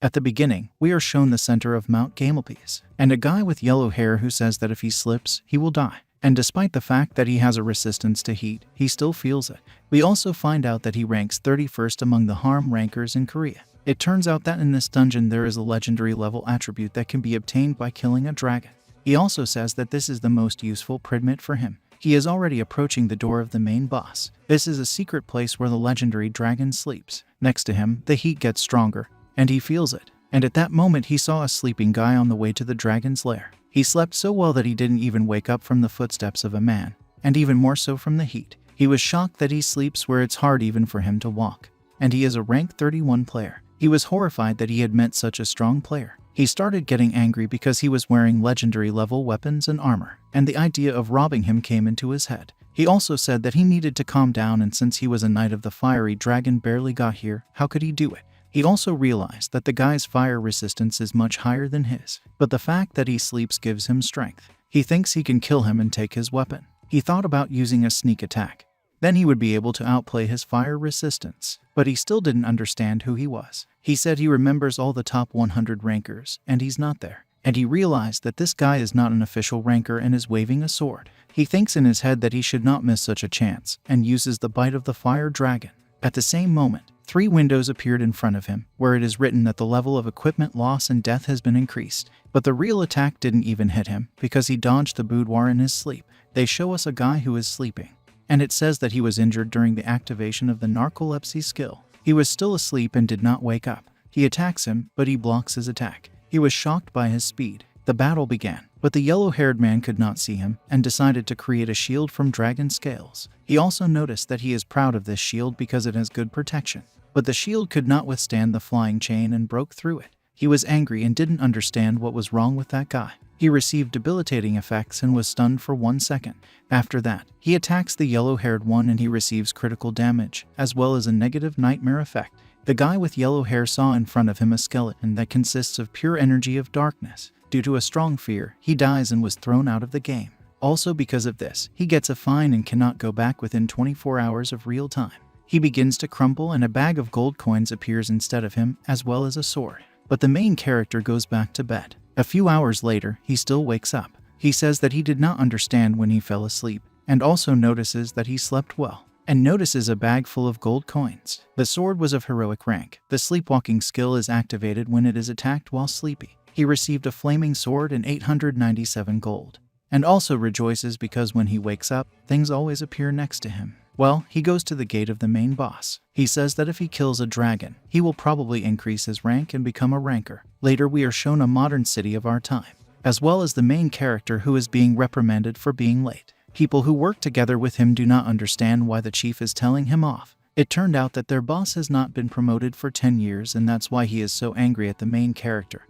At the beginning, we are shown the center of Mount Gamelpies, and a guy with yellow hair who says that if he slips, he will die. And despite the fact that he has a resistance to heat, he still feels it. We also find out that he ranks 31st among the harm rankers in Korea. It turns out that in this dungeon there is a legendary level attribute that can be obtained by killing a dragon. He also says that this is the most useful predmit for him. He is already approaching the door of the main boss. This is a secret place where the legendary dragon sleeps. Next to him, the heat gets stronger, and he feels it. And at that moment he saw a sleeping guy on the way to the dragon's lair. He slept so well that he didn't even wake up from the footsteps of a man, and even more so from the heat. He was shocked that he sleeps where it's hard even for him to walk. And he is a rank 31 player. He was horrified that he had met such a strong player. He started getting angry because he was wearing legendary level weapons and armor, and the idea of robbing him came into his head. He also said that he needed to calm down, and since he was a knight of the fiery dragon barely got here, how could he do it? He also realized that the guy's fire resistance is much higher than his, but the fact that he sleeps gives him strength. He thinks he can kill him and take his weapon. He thought about using a sneak attack. Then he would be able to outplay his fire resistance, but he still didn't understand who he was. He said he remembers all the top 100 rankers, and he's not there. And he realized that this guy is not an official ranker and is waving a sword. He thinks in his head that he should not miss such a chance, and uses the bite of the fire dragon. At the same moment, 3 windows appeared in front of him, where it is written that the level of equipment loss and death has been increased. But the real attack didn't even hit him, because he dodged the boudoir in his sleep. They show us a guy who is sleeping, and it says that he was injured during the activation of the narcolepsy skill. He was still asleep and did not wake up. He attacks him, but he blocks his attack. He was shocked by his speed. The battle began, but the yellow-haired man could not see him and decided to create a shield from dragon scales. He also noticed that he is proud of this shield because it has good protection. But the shield could not withstand the flying chain and broke through it. He was angry and didn't understand what was wrong with that guy. He received debilitating effects and was stunned for 1 second. After that, he attacks the yellow-haired one and he receives critical damage, as well as a negative nightmare effect. The guy with yellow hair saw in front of him a skeleton that consists of pure energy of darkness. Due to a strong fear, he dies and was thrown out of the game. Also because of this, he gets a fine and cannot go back within 24 hours of real time. He begins to crumble and a bag of gold coins appears instead of him, as well as a sword. But the main character goes back to bed. A few hours later, he still wakes up. He says that he did not understand when he fell asleep, and also notices that he slept well, and notices a bag full of gold coins. The sword was of heroic rank. The sleepwalking skill is activated when it is attacked while sleepy. He received a flaming sword and 897 gold, and also rejoices because when he wakes up, things always appear next to him. Well, he goes to the gate of the main boss. He says that if he kills a dragon, he will probably increase his rank and become a ranker. Later we are shown a modern city of our time, as well as the main character who is being reprimanded for being late. People who work together with him do not understand why the chief is telling him off. It turned out that their boss has not been promoted for 10 years and that's why he is so angry at the main character,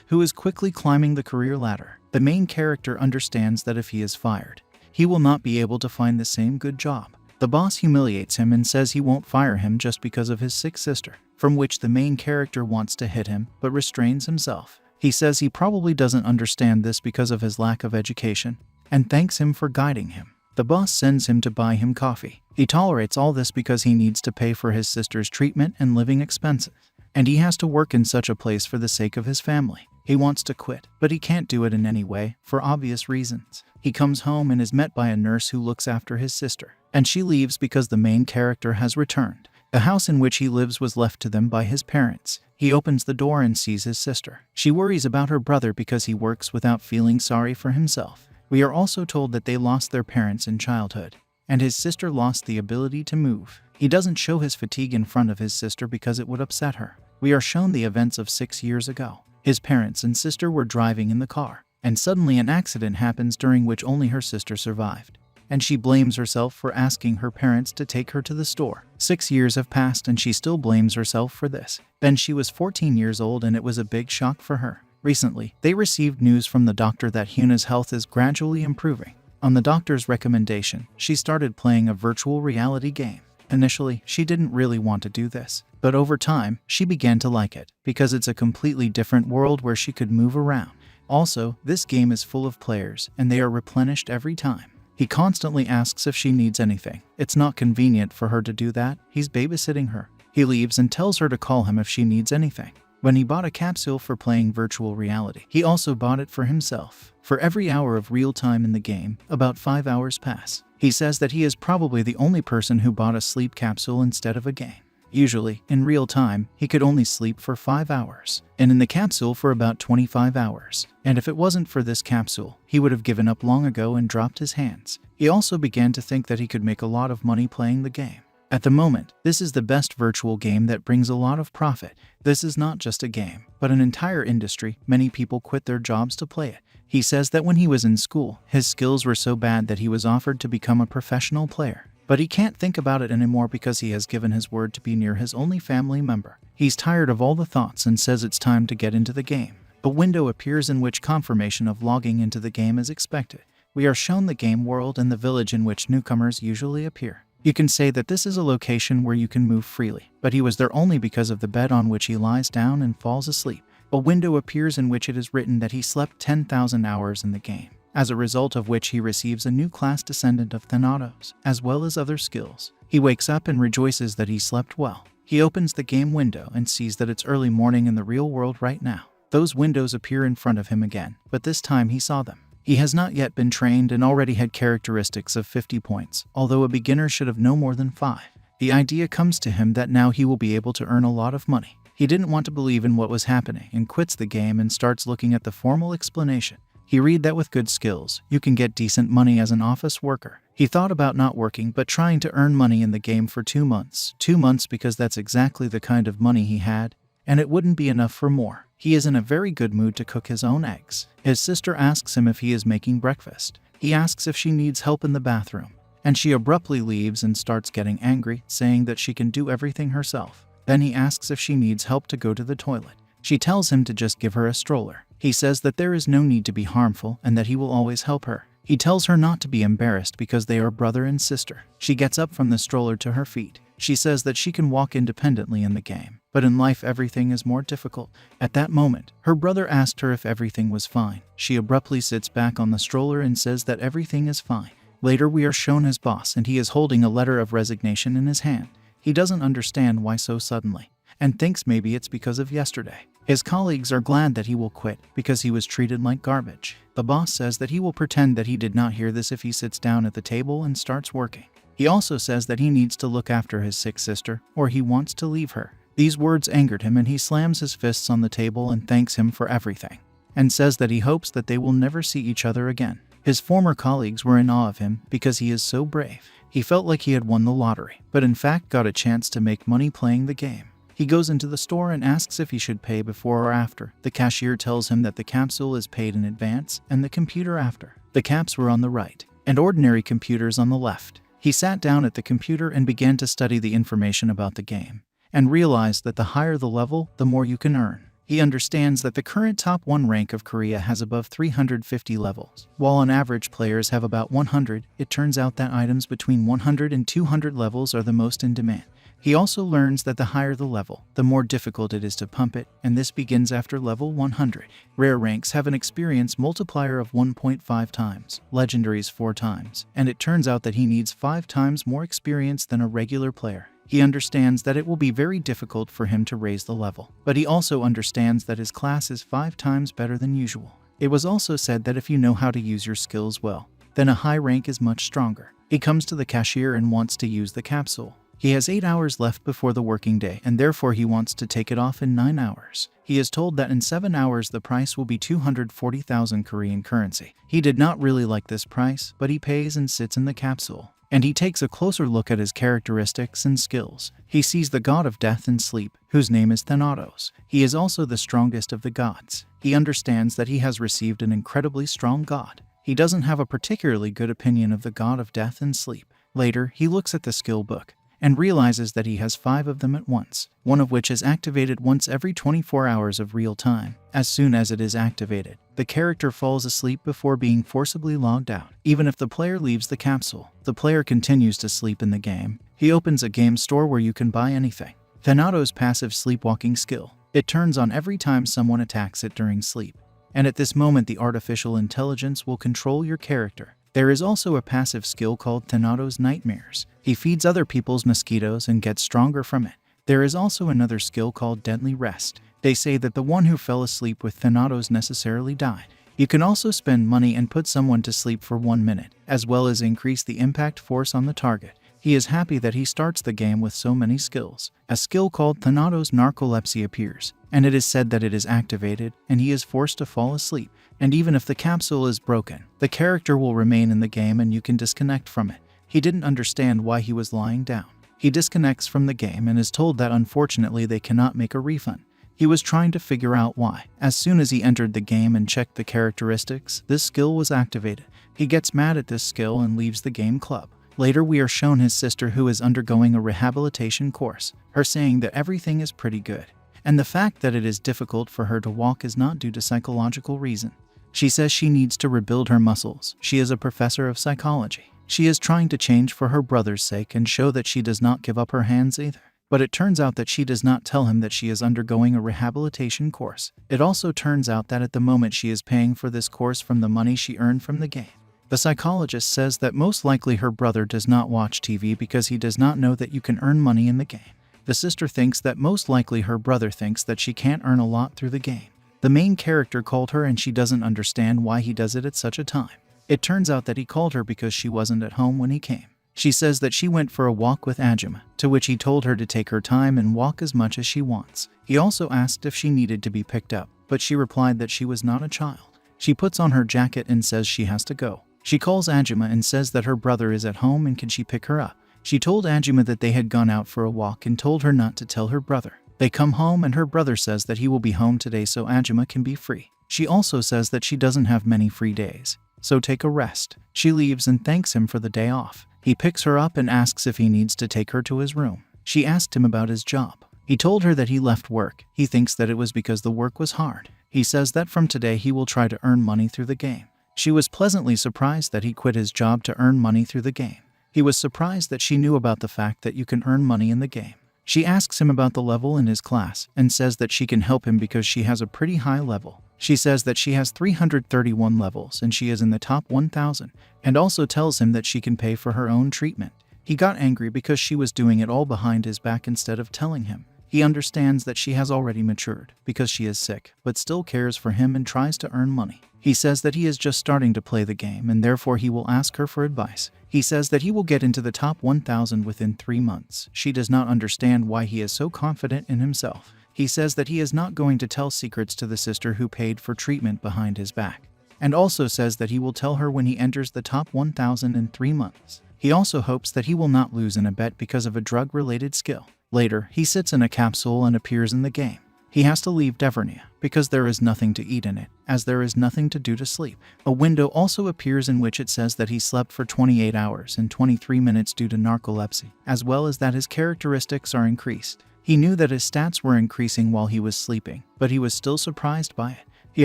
who is quickly climbing the career ladder. The main character understands that if he is fired, he will not be able to find the same good job. The boss humiliates him and says he won't fire him just because of his sick sister, from which the main character wants to hit him but restrains himself. He says he probably doesn't understand this because of his lack of education, and thanks him for guiding him. The boss sends him to buy him coffee. He tolerates all this because he needs to pay for his sister's treatment and living expenses, and he has to work in such a place for the sake of his family. He wants to quit, but he can't do it in any way, for obvious reasons. He comes home and is met by a nurse who looks after his sister, and she leaves because the main character has returned. The house in which he lives was left to them by his parents. He opens the door and sees his sister. She worries about her brother because he works without feeling sorry for himself. We are also told that they lost their parents in childhood, and his sister lost the ability to move. He doesn't show his fatigue in front of his sister because it would upset her. We are shown the events of 6 years ago. His parents and sister were driving in the car, and suddenly an accident happens during which only her sister survived, and she blames herself for asking her parents to take her to the store. 6 years have passed and she still blames herself for this. Then she was 14 years old and it was a big shock for her. Recently, they received news from the doctor that Hyuna's health is gradually improving. On the doctor's recommendation, she started playing a virtual reality game. Initially, she didn't really want to do this, but over time, she began to like it, because it's a completely different world where she could move around. Also, this game is full of players, and they are replenished every time. He constantly asks if she needs anything. It's not convenient for her to do that. He's babysitting her. He leaves and tells her to call him if she needs anything. When he bought a capsule for playing virtual reality, he also bought it for himself. For every hour of real time in the game, about 5 hours pass. He says that he is probably the only person who bought a sleep capsule instead of a game. Usually, in real time, he could only sleep for 5 hours, and in the capsule for about 25 hours. And if it wasn't for this capsule, he would have given up long ago and dropped his hands. He also began to think that he could make a lot of money playing the game. At the moment, this is the best virtual game that brings a lot of profit. This is not just a game, but an entire industry. Many people quit their jobs to play it. He says that when he was in school, his skills were so bad that he was offered to become a professional player. But he can't think about it anymore because he has given his word to be near his only family member. He's tired of all the thoughts and says it's time to get into the game. A window appears in which confirmation of logging into the game is expected. We are shown the game world and the village in which newcomers usually appear. You can say that this is a location where you can move freely, but he was there only because of the bed on which he lies down and falls asleep. A window appears in which it is written that he slept 10,000 hours in the game, as a result of which he receives a new class descendant of Thanatos, as well as other skills. He wakes up and rejoices that he slept well. He opens the game window and sees that it's early morning in the real world right now. Those windows appear in front of him again, but this time he saw them. He has not yet been trained and already had characteristics of 50 points, although a beginner should have no more than 5. The idea comes to him that now he will be able to earn a lot of money. He didn't want to believe in what was happening and quits the game and starts looking at the formal explanation. He read that with good skills, you can get decent money as an office worker. He thought about not working but trying to earn money in the game for 2 months. 2 months because that's exactly the kind of money he had, and it wouldn't be enough for more. He is in a very good mood to cook his own eggs. His sister asks him if he is making breakfast. He asks if she needs help in the bathroom, and she abruptly leaves and starts getting angry, saying that she can do everything herself. Then he asks if she needs help to go to the toilet. She tells him to just give her a stroller. He says that there is no need to be harmful and that he will always help her. He tells her not to be embarrassed because they are brother and sister. She gets up from the stroller to her feet. She says that she can walk independently in the game, but in life everything is more difficult. At that moment, her brother asked her if everything was fine. She abruptly sits back on the stroller and says that everything is fine. Later we are shown his boss and he is holding a letter of resignation in his hand. He doesn't understand why so suddenly, and thinks maybe it's because of yesterday. His colleagues are glad that he will quit because he was treated like garbage. The boss says that he will pretend that he did not hear this if he sits down at the table and starts working. He also says that he needs to look after his sick sister or he wants to leave her. These words angered him and he slams his fists on the table and thanks him for everything, and says that he hopes that they will never see each other again. His former colleagues were in awe of him because he is so brave. He felt like he had won the lottery, but in fact got a chance to make money playing the game. He goes into the store and asks if he should pay before or after. The cashier tells him that the capsule is paid in advance and the computer after. The caps were on the right and ordinary computers on the left. He sat down at the computer and began to study the information about the game and realized that the higher the level, the more you can earn. He understands that the current top 1 rank of Korea has above 350 levels, while on average players have about 100. It turns out that items between 100 and 200 levels are the most in demand. He also learns that the higher the level, the more difficult it is to pump it, and this begins after level 100. Rare ranks have an experience multiplier of 1.5 times, legendaries 4 times, and it turns out that he needs 5 times more experience than a regular player. He understands that it will be very difficult for him to raise the level, but he also understands that his class is 5 times better than usual. It was also said that if you know how to use your skills well, then a high rank is much stronger. He comes to the cashier and wants to use the capsule. He has 8 hours left before the working day and therefore he wants to take it off in 9 hours. He is told that in 7 hours the price will be 240,000 Korean currency. He did not really like this price, but he pays and sits in the capsule. And he takes a closer look at his characteristics and skills. He sees the god of death and sleep, whose name is Thanatos. He is also the strongest of the gods. He understands that he has received an incredibly strong god. He doesn't have a particularly good opinion of the god of death and sleep. Later, he looks at the skill book and realizes that he has 5 of them at once, one of which is activated once every 24 hours of real time. As soon as it is activated, the character falls asleep before being forcibly logged out. Even if the player leaves the capsule, the player continues to sleep in the game. He opens a game store where you can buy anything. Thanatos' passive sleepwalking skill. It turns on every time someone attacks it during sleep, and at this moment the artificial intelligence will control your character. There is also a passive skill called Thanatos' Nightmares. He feeds other people's mosquitoes and gets stronger from it. There is also another skill called Deadly Rest. They say that the one who fell asleep with Thanatos necessarily died. You can also spend money and put someone to sleep for 1 minute, as well as increase the impact force on the target. He is happy that he starts the game with so many skills. A skill called Thanatos Narcolepsy appears, and it is said that it is activated, and he is forced to fall asleep. And even if the capsule is broken, the character will remain in the game and you can disconnect from it. He didn't understand why he was lying down. He disconnects from the game and is told that unfortunately they cannot make a refund. He was trying to figure out why. As soon as he entered the game and checked the characteristics, this skill was activated. He gets mad at this skill and leaves the game club. Later we are shown his sister who is undergoing a rehabilitation course, her saying that everything is pretty good. And the fact that it is difficult for her to walk is not due to psychological reason. She says she needs to rebuild her muscles. She is a professor of psychology. She is trying to change for her brother's sake and show that she does not give up her hands either. But it turns out that she does not tell him that she is undergoing a rehabilitation course. It also turns out that at the moment she is paying for this course from the money she earned from the game. The psychologist says that most likely her brother does not watch TV because he does not know that you can earn money in the game. The sister thinks that most likely her brother thinks that she can't earn a lot through the game. The main character called her and she doesn't understand why he does it at such a time. It turns out that he called her because she wasn't at home when he came. She says that she went for a walk with Ajima, to which he told her to take her time and walk as much as she wants. He also asked if she needed to be picked up, but she replied that she was not a child. She puts on her jacket and says she has to go. She calls Ajima and says that her brother is at home and can she pick her up. She told Ajima that they had gone out for a walk and told her not to tell her brother. They come home and her brother says that he will be home today so Ajima can be free. She also says that she doesn't have many free days, so take a rest. She leaves and thanks him for the day off. He picks her up and asks if he needs to take her to his room. She asked him about his job. He told her that he left work. He thinks that it was because the work was hard. He says that from today he will try to earn money through the game. She was pleasantly surprised that he quit his job to earn money through the game. He was surprised that she knew about the fact that you can earn money in the game. She asks him about the level in his class and says that she can help him because she has a pretty high level. She says that she has 331 levels and she is in the top 1,000, and also tells him that she can pay for her own treatment. He got angry because she was doing it all behind his back instead of telling him. He understands that she has already matured because she is sick, but still cares for him and tries to earn money. He says that he is just starting to play the game and therefore he will ask her for advice. He says that he will get into the top 1,000 within 3 months. She does not understand why he is so confident in himself. He says that he is not going to tell secrets to the sister who paid for treatment behind his back, and also says that he will tell her when he enters the top 1,000 in 3 months. He also hopes that he will not lose in a bet because of a drug-related skill. Later, he sits in a capsule and appears in the game. He has to leave Devernia because there is nothing to eat in it, as there is nothing to do to sleep. A window also appears in which it says that he slept for 28 hours and 23 minutes due to narcolepsy, as well as that his characteristics are increased. He knew that his stats were increasing while he was sleeping, but he was still surprised by it. He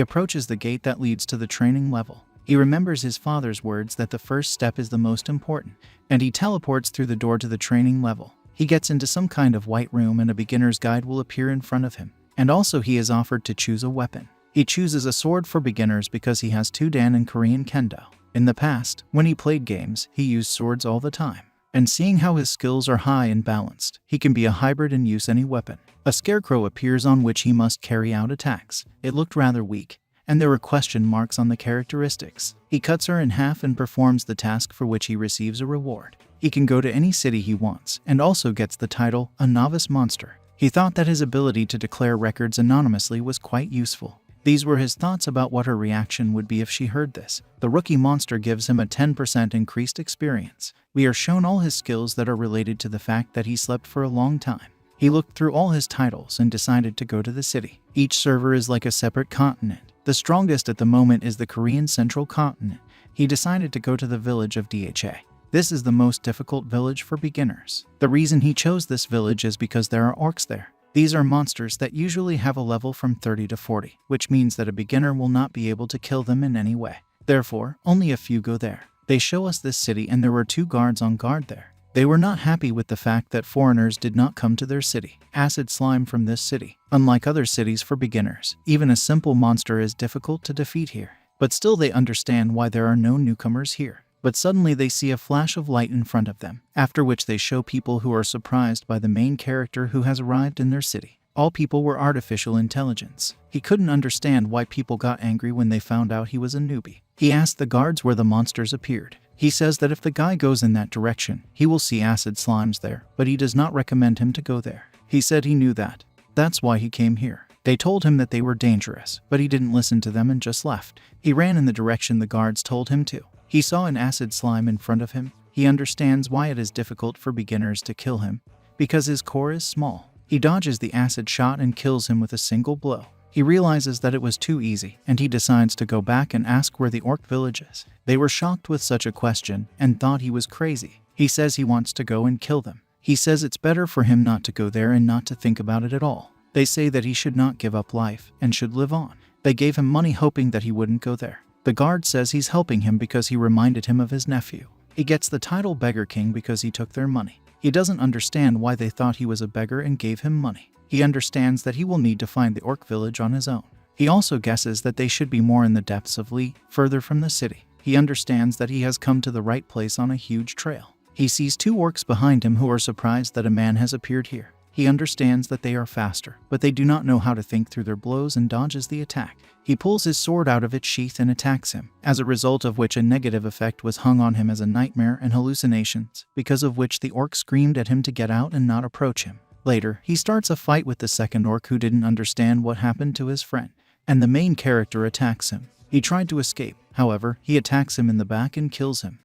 approaches the gate that leads to the training level. He remembers his father's words that the first step is the most important, and he teleports through the door to the training level. He gets into some kind of white room and a beginner's guide will appear in front of him. And also he is offered to choose a weapon. He chooses a sword for beginners because he has 2 Dan and Korean Kendo. In the past, when he played games, he used swords all the time. And seeing how his skills are high and balanced, he can be a hybrid and use any weapon. A scarecrow appears on which he must carry out attacks. It looked rather weak, and there were question marks on the characteristics. He cuts her in half and performs the task for which he receives a reward. He can go to any city he wants, and also gets the title, a novice monster. He thought that his ability to declare records anonymously was quite useful. These were his thoughts about what her reaction would be if she heard this. The rookie monster gives him a 10% increased experience. We are shown all his skills that are related to the fact that he slept for a long time. He looked through all his titles and decided to go to the city. Each server is like a separate continent. The strongest at the moment is the Korean Central Continent. He decided to go to the village of Dha. This is the most difficult village for beginners. The reason he chose this village is because there are orcs there. These are monsters that usually have a level from 30 to 40, which means that a beginner will not be able to kill them in any way. Therefore, only a few go there. They show us this city and there were 2 guards on guard there. They were not happy with the fact that foreigners did not come to their city. Acid slime from this city. Unlike other cities for beginners, even a simple monster is difficult to defeat here. But still they understand why there are no newcomers here. but suddenly they see a flash of light in front of them, after which they show people who are surprised by the main character who has arrived in their city. All people were artificial intelligence. He couldn't understand why people got angry when they found out he was a newbie. He asked the guards where the monsters appeared. He says that if the guy goes in that direction, he will see acid slimes there, but he does not recommend him to go there. He said he knew that. That's why he came here. They told him that they were dangerous, but he didn't listen to them and just left. He ran in the direction the guards told him to. He saw an acid slime in front of him. He understands why it is difficult for beginners to kill him, because his core is small. He dodges the acid shot and kills him with a single blow. He realizes that it was too easy, and he decides to go back and ask where the orc village is. They were shocked with such a question and thought he was crazy. He says he wants to go and kill them. He says it's better for him not to go there and not to think about it at all. They say that he should not give up life and should live on. They gave him money hoping that he wouldn't go there. The guard says he's helping him because he reminded him of his nephew. He gets the title Beggar King because he took their money. He doesn't understand why they thought he was a beggar and gave him money. He understands that he will need to find the orc village on his own. He also guesses that they should be more in the depths of Lee, further from the city. He understands that he has come to the right place on a huge trail. He sees two orcs behind him who are surprised that a man has appeared here. He understands that they are faster, but they do not know how to think through their blows and dodges the attack. He pulls his sword out of its sheath and attacks him, as a result of which a negative effect was hung on him as a nightmare and hallucinations, because of which the orc screamed at him to get out and not approach him. Later, he starts a fight with the second orc who didn't understand what happened to his friend, and the main character attacks him. He tried to escape, however, he attacks him in the back and kills him.